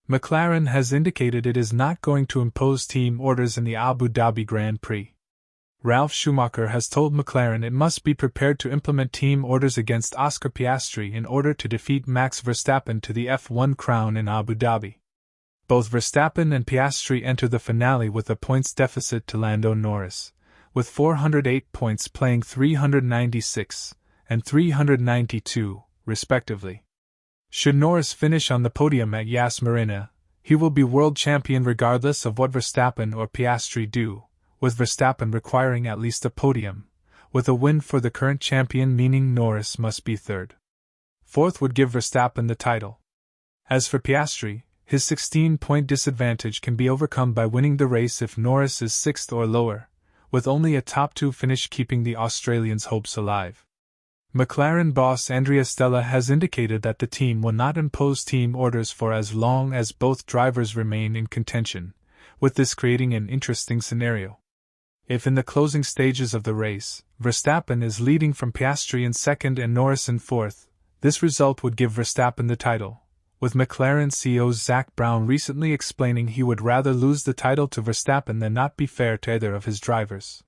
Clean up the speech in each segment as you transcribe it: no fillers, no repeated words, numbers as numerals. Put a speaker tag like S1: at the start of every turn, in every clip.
S1: McLaren has indicated it is not going to impose team orders in the Abu Dhabi Grand Prix. Ralf Schumacher has told McLaren it must be prepared to implement team orders against Oscar Piastri in order to defeat Max Verstappen to the F1 crown in Abu Dhabi. Both Verstappen and Piastri enter the finale with a points deficit to Lando Norris, with 408 points playing 396 and 392, respectively. Should Norris finish on the podium at Yas Marina, he will be world champion regardless of what Verstappen or Piastri do, with Verstappen requiring at least a podium, with a win for the current champion meaning Norris must be third. Fourth would give Verstappen the title. As for Piastri, his 16-point disadvantage can be overcome by winning the race if Norris is sixth or lower, with only a top two finish keeping the Australians' hopes alive. McLaren boss Andrea Stella has indicated that the team will not impose team orders for as long as both drivers remain in contention, with this creating an interesting scenario. If in the closing stages of the race, Verstappen is leading from Piastri in second and Norris in fourth, this result would give Verstappen the title, with McLaren CEO Zak Brown recently explaining he would rather lose the title to Verstappen than not be fair to either of his drivers.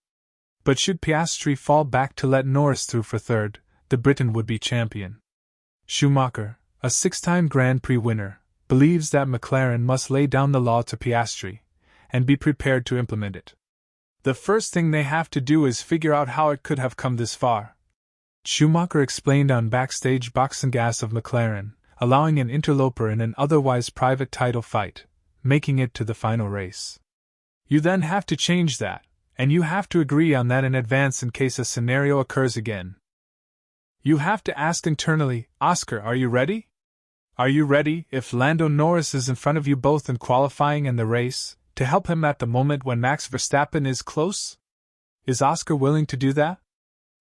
S1: But should Piastri fall back to let Norris through for third, the Briton would be champion. Schumacher, a six-time Grand Prix winner, believes that McLaren must lay down the law to Piastri, and be prepared to implement it. The first thing they have to do is figure out how it could have come this far. Schumacher explained on backstage boxing gas of McLaren, allowing an interloper in an otherwise private title fight, making it to the final race. You then have to change that, and you have to agree on that in advance in case a scenario occurs again. You have to ask internally, Oscar, are you ready? Are you ready, if Lando Norris is in front of you both in qualifying and the race, to help him at the moment when Max Verstappen is close? Is Oscar willing to do that?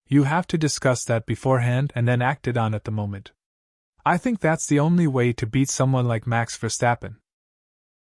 S1: You have to discuss that beforehand and then act it on at the moment. I think that's the only way to beat someone like Max Verstappen.